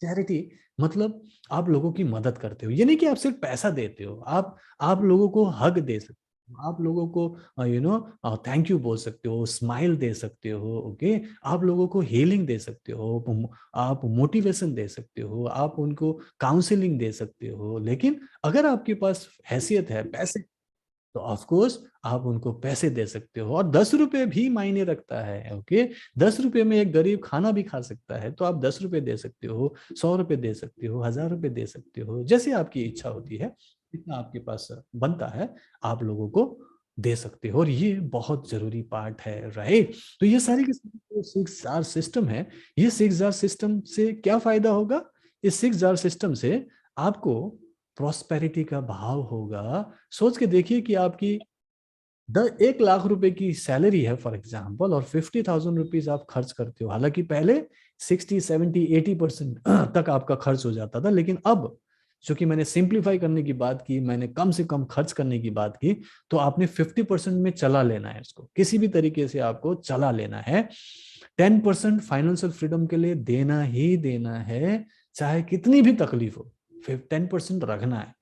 चैरिटी मतलब आप लोगों की मदद करते हो। ये नहीं कि आप सिर्फ पैसा देते हो, आप लोगों को हग दे सकते हो, आप लोगों को थैंक यू बोल सकते हो, स्माइल दे सकते हो, ओके। आप लोगों को हीलिंग दे सकते हो, आप मोटिवेशन दे सकते हो, आप उनको काउंसलिंग दे सकते हो। लेकिन अगर आपके पास हैसियत है, पैसे, तो ऑफ कोर्स आप उनको पैसे दे सकते हो। और 10 रुपए भी मायने रखता है, ओके। 10 रुपए में एक गरीब खाना भी खा सकता है, तो आप 10 रुपए दे सकते हो, 100 रुपए दे सकते हो, 1000 रुपए दे सकते हो, जैसे आपकी इच्छा होती है, जितना आपके पास बनता है आप लोगों को दे सकते हो। और ये बहुत जरूरी पार्ट है, राइट। तो ये सारी की 6 जार सिस्टम है। ये 6 जार सिस्टम से क्या फायदा होगा? इस 6 जार सिस्टम से आपको प्रॉस्पेरिटी का भाव होगा। सोच के देखिए कि आपकी 1 लाख रुपए की सैलरी है फॉर एग्जाम्पल, और 50,000 रुपीज आप खर्च करते हो। हालांकि पहले 60, 70, 80% तक आपका खर्च हो जाता था, लेकिन अब चूंकि मैंने सिंप्लीफाई करने की बात की, मैंने कम से कम खर्च करने की बात की, तो आपने 50% में चला लेना है इसको, किसी भी तरीके से आपको चला लेना है। 10% फाइनेंशियल फ्रीडम के लिए देना ही देना है, चाहे कितनी भी तकलीफ हो, फिर 10% रखना है।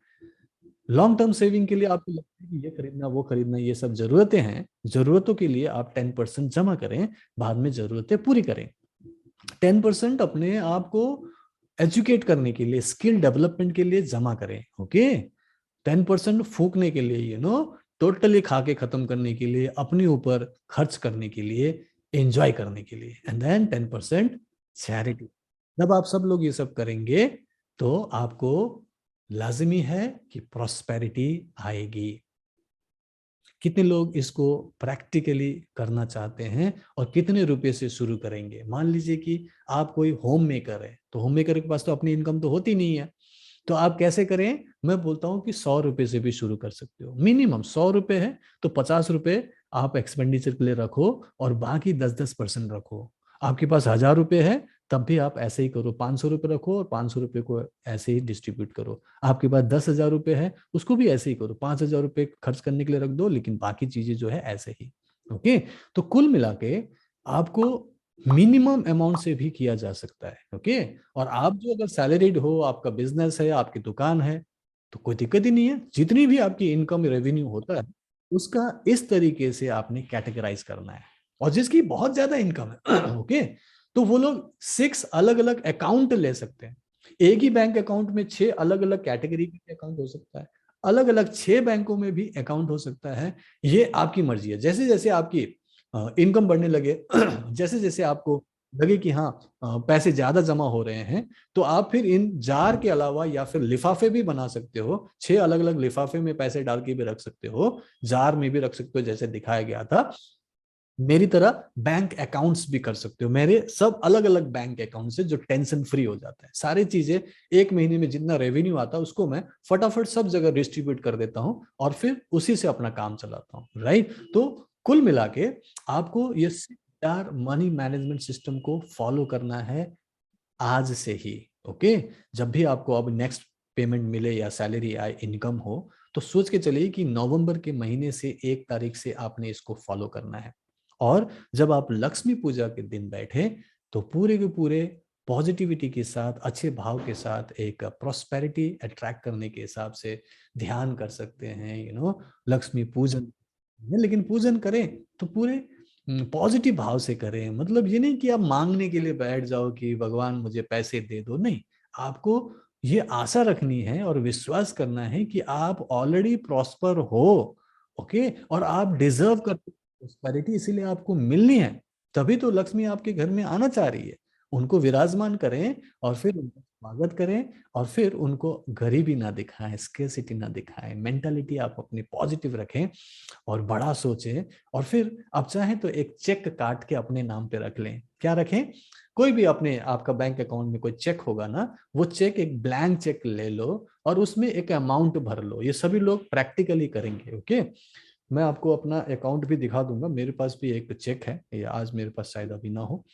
लॉन्ग टर्म सेविंग के लिए आपको लगता है कि ये खरीदना, वो खरीदना, ये सब जरूरतें हैं, जरूरतों के लिए आप 10% जमा करें, बाद में जरूरतें पूरी करें। 10% अपने आप को एजुकेट करने के लिए, स्किल डेवलपमेंट के लिए जमा करें, ओके। 10% फूकने के लिए, टोटली खा के खत्म करने के लिए, अपने ऊपर खर्च करने के लिए, एंजॉय करने के लिए, एंड देन 10% चैरिटी। जब आप सब लोग ये सब करेंगे, तो आपको लाजमी है कि प्रॉस्पेरिटी आएगी। कितने लोग इसको प्रैक्टिकली करना चाहते हैं, और कितने रुपए से शुरू करेंगे? मान लीजिए कि आप कोई होम मेकर है, तो होम मेकर के पास तो अपनी इनकम तो होती नहीं है, तो आप कैसे करें? मैं बोलता हूं कि 100 रुपए से भी शुरू कर सकते हो। मिनिमम 100 रुपए है तो 50 रुपए आप एक्सपेंडिचर के लिए रखो, और बाकी 10-10% रखो। आपके पास 1000 रुपए है, तब भी आप ऐसे ही करो, 500 रुपए रखो, और 500 रुपए को ऐसे ही डिस्ट्रीब्यूट करो। आपके पास 10,000 रुपए है, उसको भी ऐसे ही करो, 5,000 रुपए खर्च करने के लिए रख दो, लेकिन बाकी चीजें जो है ऐसे ही, ओके। तो कुल मिला के आपको मिनिमम अमाउंट से भी किया जा सकता है। ओके, और आप जो अगर सैलरीड हो, आपका बिजनेस है, आपकी दुकान है, तो कोई दिक्कत ही नहीं है। जितनी भी आपकी इनकम रेवेन्यू होता है उसका इस तरीके से आपने कैटेगराइज करना है। और जिसकी बहुत ज्यादा इनकम है ओके, तो वो लोग 6 अलग अलग अकाउंट ले सकते हैं। एक ही बैंक अकाउंट में 6 अलग अलग कैटेगरी के अकाउंट हो सकता है, अलग अलग 6 बैंकों में भी अकाउंट हो सकता है। ये आपकी मर्जी है। जैसे जैसे आपकी इनकम बढ़ने लगे जैसे जैसे आपको लगे कि हाँ पैसे ज्यादा जमा हो रहे हैं, तो आप फिर इन जार के अलावा या फिर लिफाफे भी बना सकते हो। 6 अलग अलग लिफाफे में पैसे डाल के भी रख सकते हो, जार में भी रख सकते हो जैसे दिखाया गया था। मेरी तरह बैंक अकाउंट्स भी कर सकते हो, मेरे सब अलग अलग बैंक अकाउंट से, जो टेंशन फ्री हो जाता है। सारी चीजें एक महीने में जितना रेवेन्यू आता है उसको मैं फटाफट सब जगह डिस्ट्रीब्यूट कर देता हूं और फिर उसी से अपना काम चलाता हूं, राइट। तो कुल मिला के आपको ये 4 मनी मैनेजमेंट सिस्टम को फॉलो करना है आज से ही। ओके, जब भी आपको अब नेक्स्ट पेमेंट मिले या सैलरी आए, इनकम हो, तो सोच के चलिए कि नवंबर के महीने से 1 तारीख से आपने इसको फॉलो करना है। और जब आप लक्ष्मी पूजा के दिन बैठे, तो पूरे के पूरे पॉजिटिविटी के साथ, अच्छे भाव के साथ, एक प्रॉस्पेरिटी अट्रैक्ट करने के हिसाब से ध्यान कर सकते हैं। लक्ष्मी पूजन, लेकिन पूजन करें तो पूरे पॉजिटिव भाव से करें। मतलब ये नहीं कि आप मांगने के लिए बैठ जाओ कि भगवान मुझे पैसे दे दो, नहीं। आपको ये आशा रखनी है और विश्वास करना है कि आप ऑलरेडी प्रॉस्पर हो। ओके, और आप डिजर्व करते हो प्रॉस्पेरिटी, इसीलिए आपको मिलनी है। तभी तो लक्ष्मी आपके घर में आना चाह रही है। उनको विराजमान करें और फिर उनका स्वागत करें, और फिर उनको गरीबी ना दिखाएं, स्केर्सिटी ना दिखाएं। मेंटालिटी आप अपनी पॉजिटिव रखें और बड़ा सोचें। और फिर आप चाहें तो एक चेक काट के अपने नाम पे रख लें। क्या रखें? कोई भी अपने, आपका बैंक अकाउंट में कोई चेक होगा ना, वो चेक एक ब्लैंक चेक ले लो और उसमें एक अमाउंट भर लो। ये सभी लोग प्रैक्टिकली करेंगे। ओके, मैं आपको अपना अकाउंट भी दिखा दूंगा। मेरे पास भी एक चेक है, ये आज मेरे पास शायद अभी ना हो।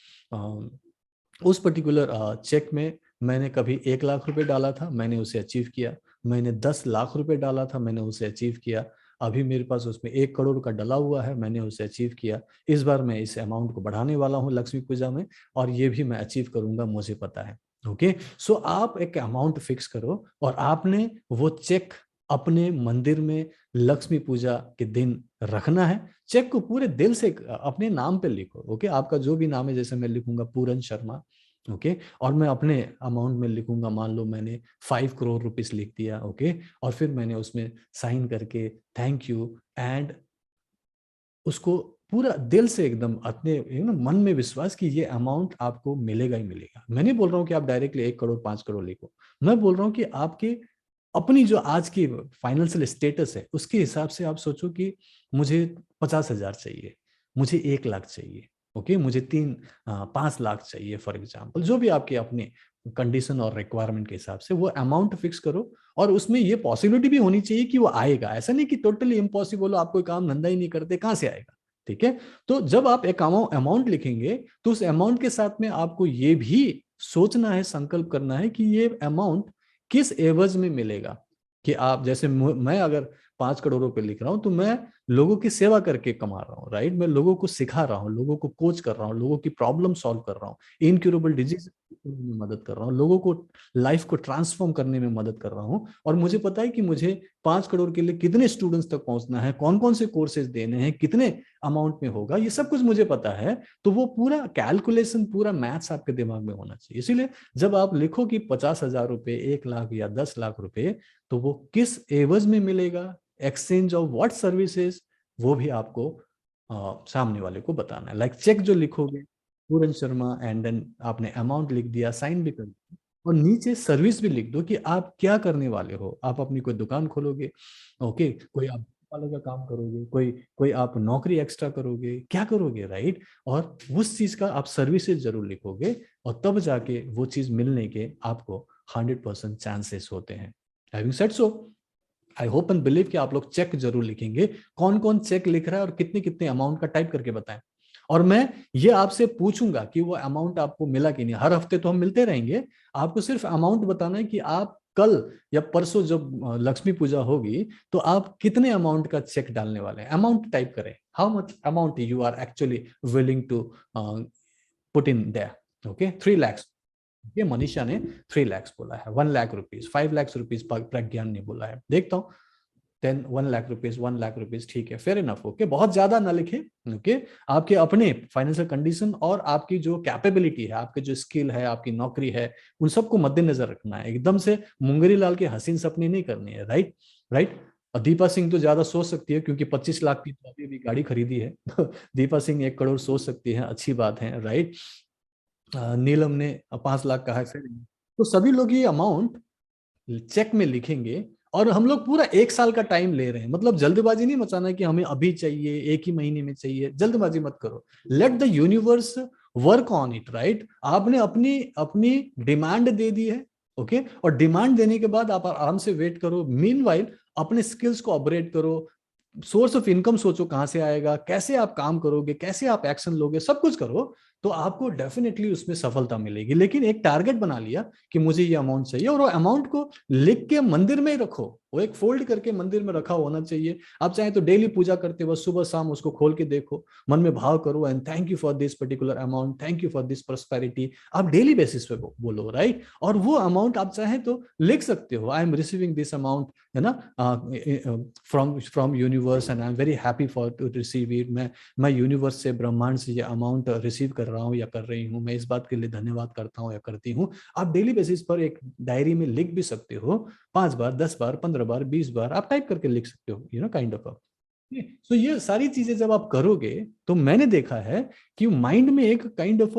उस पर्टिकुलर चेक में मैंने कभी 1 लाख रुपए डाला था, मैंने उसे अचीव किया। मैंने 10 लाख रुपए डाला था, मैंने उसे अचीव किया। अभी मेरे पास उसमें 1 करोड़ का डला हुआ है, मैंने उसे अचीव किया। इस बार मैं इस अमाउंट को बढ़ाने वाला हूँ लक्ष्मी पूजा में, और ये भी मैं अचीव करूंगा, मुझे पता है। ओके, सो आप एक अमाउंट फिक्स करो और आपने वो चेक अपने मंदिर में लक्ष्मी पूजा के दिन रखना है। चेक को पूरे दिल से अपने नाम पे लिखो। ओके, आपका जो भी नाम है, जैसे मैं लिखूंगा पूरन शर्मा। ओके, और मैं अपने अमाउंट में लिखूंगा, मान लो मैंने 5 करोड़ रुपीस लिख दिया। ओके, और फिर मैंने उसमें साइन करके थैंक यू, एंड उसको पूरा दिल से एकदम अपने मन में विश्वास कि ये अमाउंट आपको मिलेगा ही मिलेगा। मैं नहीं बोल रहा हूँ कि आप डायरेक्टली 1 करोड़ 5 करोड़ लिखो। मैं बोल रहा हूँ कि आपके अपनी जो आज की फाइनेंशियल स्टेटस है उसके हिसाब से आप सोचो कि मुझे 50,000 चाहिए, मुझे 1 लाख चाहिए। ओके, मुझे 5 लाख चाहिए, फॉर एग्जाम्पल। जो भी आपके अपने कंडीशन और रिक्वायरमेंट के हिसाब से वो अमाउंट फिक्स करो। और उसमें ये पॉसिबिलिटी भी होनी चाहिए कि वो आएगा। ऐसा नहीं कि टोटली इम्पॉसिबल हो, आप कोई काम धंधा ही नहीं करते, कहां से आएगा? ठीक है, तो जब आप एक अमाउंट लिखेंगे तो उस अमाउंट के साथ में आपको ये भी सोचना है, संकल्प करना है कि ये अमाउंट किस एवज में मिलेगा। कि आप जैसे मैं अगर 5 करोड़ रुपए लिख रहा हूं, तो मैं लोगों की सेवा करके कमा रहा हूँ, राइट। मैं लोगों को सिखा रहा हूँ, लोगों को कोच कर रहा हूँ, लोगों की प्रॉब्लम सॉल्व कर रहा हूँ, इनक्यूरेबल डिजीज में मदद कर रहा हूँ, लोगों को लाइफ को ट्रांसफॉर्म करने में मदद कर रहा हूँ। और मुझे पता है कि मुझे 5 करोड़ के लिए कितने स्टूडेंट्स तक पहुंचना है, कौन कौन से कोर्सेज देने हैं, कितने अमाउंट में होगा, ये सब कुछ मुझे पता है। तो वो पूरा कैलकुलेशन, पूरा मैथ्स आपके दिमाग में होना चाहिए। इसीलिए जब आप लिखो कि 50,000 रुपए, 1 लाख या 10 लाख रुपए, तो वो किस एवज में मिलेगा, एक्सचेंज ऑफ व्हाट सर्विसेज, वो भी आपको सामने वाले को बताना है। लाइक चेक जो लिखोगे पूरन शर्मा, एंड देन आपने अमाउंट लिख दिया, साइन भी कर दिया, और नीचे सर्विस भी लिख दो कि आप क्या करने वाले हो। आप अपनी कोई दुकान खोलोगे, ओके, कोई आप वाले का काम करोगे, कोई कोई आप नौकरी एक्स्ट्रा करोगे, क्या करोगे, राइट। और उस चीज का आप सर्विसेज जरूर लिखोगे, और तब जाके वो चीज मिलने के आपको 100% चांसेस होते हैं। Having said so, I hope and believe कि आप लोग चेक जरूर लिखेंगे। कौन कौन चेक लिख रहा है और कितने कितने अमाउंट का टाइप करके बताएं। और मैं ये आपसे पूछूंगा कि वो अमाउंट आपको मिला कि नहीं। हर हफ्ते तो हम मिलते रहेंगे, आपको सिर्फ अमाउंट बताना है कि आप कल या परसों जब लक्ष्मी पूजा होगी, तो आप कितने अमाउंट का चेक डालने वाले हैं। अमाउंट टाइप करें, how much amount you are actually willing to put in there. Okay, 3 lakhs। ये मनीषा ने 3 lakhs बोला है, 1 lakh रुपीज, 5 lakhs रुपीज प्रज्ञान ने बोला है। देखता हूँ 1 lakh रुपीज, 1 lakh रुपीज, ठीक है, फेयर इनफ। ओके, बहुत ज्यादा ना लिखे। ओके, आपके अपने फाइनेंशियल कंडीशन और आपकी जो कैपेबिलिटी है, आपके जो स्किल है, आपकी नौकरी है, उन सबको मद्देनजर रखना है। एकदम से मुंगरी लाल के हसीन सपने नहीं करनी है। Right right. और दीपा सिंह तो ज्यादा सोच सकती है क्योंकि 25 लाख की तो अभी भी गाड़ी खरीदी है। दीपा सिंह 1 करोड़ सोच सकती है, अच्छी बात है। राइट। नीलम ने 5 लाख कहा है। तो सभी लोग ये अमाउंट चेक में लिखेंगे और हम लोग पूरा 1 साल का टाइम ले रहे हैं। मतलब जल्दबाजी नहीं मचाना है कि हमें अभी चाहिए, 1 ही महीने में चाहिए, जल्दबाजी मत करो। Let the universe work on it. Right, आपने अपनी अपनी डिमांड दे दी है। ओके, और डिमांड देने के बाद आप आराम से वेट करो। मीनवाइल अपने स्किल्स को अपग्रेड करो, सोर्स ऑफ इनकम सोचो कहां से आएगा, कैसे आप काम करोगे, कैसे आप एक्शन लोगे, सब कुछ करो तो आपको डेफिनेटली उसमें सफलता मिलेगी। लेकिन एक टारगेट बना लिया कि मुझे ये अमाउंट चाहिए और वो अमाउंट को लिख के मंदिर में ही रखो, वो एक फोल्ड करके मंदिर में रखा होना चाहिए। आप चाहे तो डेली पूजा करते वक्त सुबह शाम उसको खोल के देखो, मन में भाव करो, and thank you for this particular amount, thank you for this prosperity. आप डेली बेसिस पे बोलो। राइट, और वो अमाउंट आप चाहे तो लिख सकते हो, I am receiving this amount, है ना, from universe and I am very happy for to receive it. मैं यूनिवर्स से, ब्रह्मांड से ये अमाउंट रिसीव कर रहा हूँ या कर रही हूँ, मैं इस बात के लिए धन्यवाद करता हूँ या करती हूँ। आप डेली बेसिस पर एक डायरी में लिख भी सकते हो, 5 बार, 10 बार, 15 बार, 20 बार आप टाइप करके लिख सकते हो, काइंड ऑफ। तो ये सारी चीजें जब आप करोगे तो मैंने देखा है कि माइंड में एक काइंड ऑफ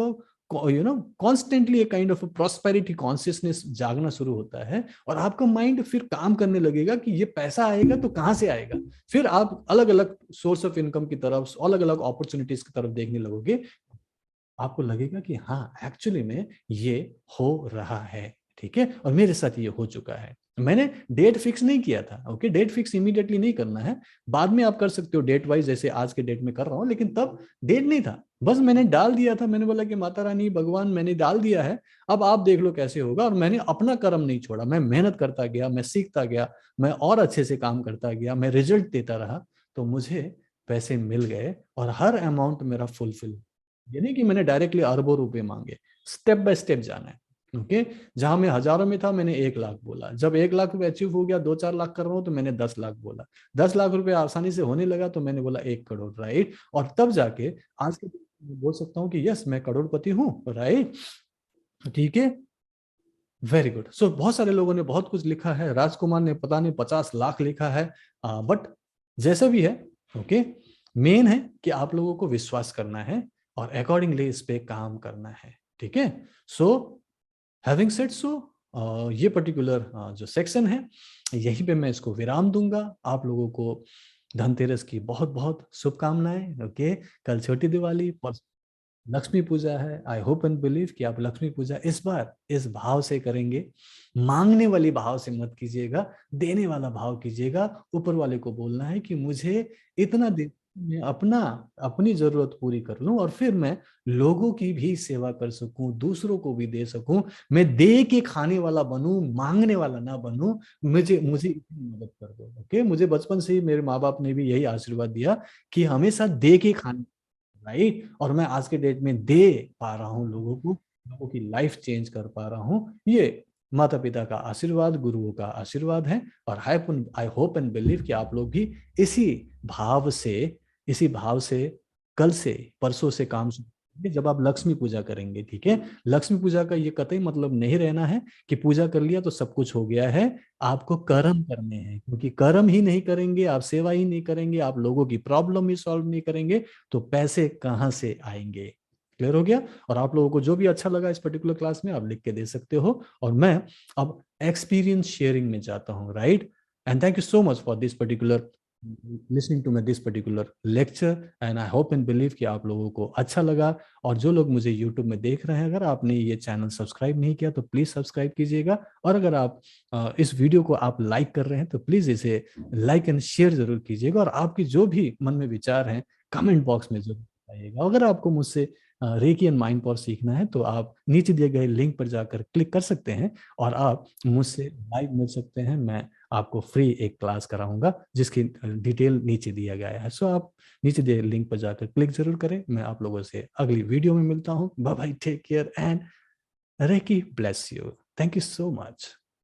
कॉन्स्टेंटली एक काइंड ऑफ प्रॉस्पेरिटी कॉन्शियसनेस जागना शुरू होता है और आपका माइंड फिर काम करने लगेगा कि ये पैसा आएगा तो कहां से आएगा। फिर आप अलग अलग सोर्स ऑफ इनकम की तरफ, अलग अलग अपॉर्चुनिटीज की तरफ देखने लगोगे। आपको लगेगा कि हाँ, एक्चुअली में ये हो रहा है। ठीक है, और मेरे साथ ये हो चुका है। मैंने डेट फिक्स नहीं किया था। ओके, डेट फिक्स इमीडिएटली नहीं करना है, बाद में आप कर सकते हो डेट वाइज, जैसे आज के डेट में कर रहा हूं, लेकिन तब डेट नहीं था, बस मैंने डाल दिया था। मैंने बोला कि माता रानी, भगवान, मैंने डाल दिया है, अब आप देख लो कैसे होगा। और मैंने अपना कर्म नहीं छोड़ा, मैं मेहनत करता गया, मैं सीखता गया, मैं और अच्छे से काम करता गया, मैं रिजल्ट देता रहा, तो मुझे पैसे मिल गए और हर अमाउंट मेरा फुलफिल। ये नहीं कि मैंने डायरेक्टली अरबों रुपए मांगे, स्टेप बाय स्टेप जाना है। ओके, जहां मैं हजारों में था मैंने 1 लाख बोला, जब 1 लाख रुपए अचीव हो गया, 2-4 लाख कर रहा हूं तो मैंने 10 लाख बोला, 10 लाख रुपए आसानी से होने लगा तो मैंने बोला 1 करोड़। राइट, और तब जाके आज के बोल सकता हूँ कि यस, मैं करोड़पति हूँ। राइट, ठीक है, वेरी गुड। सो बहुत सारे लोगों ने बहुत कुछ लिखा है, राजकुमार ने पता नहीं 50 लाख लिखा है, बट जैसा भी है, ओके, मेन है कि आप लोगों को विश्वास करना है और अकॉर्डिंगली इस पे काम करना है। ठीक है, सो हैविंग सेड सो, ये पर्टिकुलर जो सेक्शन है यहीं पे मैं इसको विराम दूंगा। आप लोगों को धनतेरस की बहुत बहुत शुभकामनाएं। ओके, कल छोटी दिवाली, लक्ष्मी पूजा है। आई होप एंड बिलीव कि आप लक्ष्मी पूजा इस बार इस भाव से करेंगे, मांगने वाली भाव से मत कीजिएगा, देने वाला भाव कीजिएगा। ऊपर वाले को बोलना है कि मुझे इतना दे, मैं अपनी जरूरत पूरी कर लूं और फिर मैं लोगों की भी सेवा कर सकूं, दूसरों को भी दे सकूं, मैं दे के खाने वाला बनूं, मांगने वाला ना बनूं। मुझे मुझे इतनी मदद कर दो। ओके, मुझे बचपन से ही मेरे माँ बाप ने भी यही आशीर्वाद दिया कि हमेशा दे के खाने। राइट, और मैं आज के डेट में दे पा रहा हूँ लोगों को, लोगों की लाइफ चेंज कर पा रहा हूँ। ये माता पिता का आशीर्वाद, गुरुओं का आशीर्वाद है। और आई होप एंड बिलीव कि आप लोग भी इसी भाव से, इसी भाव से कल से, परसों से काम शुरू करेंगे जब आप लक्ष्मी पूजा करेंगे। ठीक है, लक्ष्मी पूजा का ये कतई मतलब नहीं रहना है कि पूजा कर लिया तो सब कुछ हो गया है। आपको कर्म करने हैं, क्योंकि कर्म ही नहीं करेंगे, आप सेवा ही नहीं करेंगे, आप लोगों की प्रॉब्लम ही सॉल्व नहीं करेंगे, तो पैसे कहाँ से आएंगे। क्लियर हो गया। और आप लोगों को जो भी अच्छा लगा इस पर्टिकुलर क्लास में आप लिख के दे सकते हो। और मैं अब एक्सपीरियंस शेयरिंग में जाता हूँ। Right, and thank you so much for this particular listening to my this particular lecture, and I hope and believe कि आप लोगों को अच्छा लगा। और जो लोग मुझे यूट्यूब में देख रहे हैं, अगर आपने ये चैनल सब्सक्राइब नहीं किया तो प्लीज सब्सक्राइब कीजिएगा। और अगर आप इस वीडियो को आप लाइक कर रहे हैं तो प्लीज इसे लाइक एंड शेयर जरूर कीजिएगा। और आपकी जो भी मन में विचार हैं कमेंट बॉक्स में जरूर बताइएगा। अगर आपको मुझसे रेकी एंड माइंड पावर सीखना है तो आप नीचे दिए गए लिंक पर जाकर क्लिक कर सकते हैं और आप मुझसे लाइव मिल सकते हैं। मैं आपको फ्री एक क्लास कराऊंगा जिसकी डिटेल नीचे दिया गया है। सो आप नीचे दिए लिंक पर जाकर क्लिक जरूर करें। मैं आप लोगों से अगली वीडियो में मिलता हूँ। Bye bye, take care and reiki bless you. Thank you so much.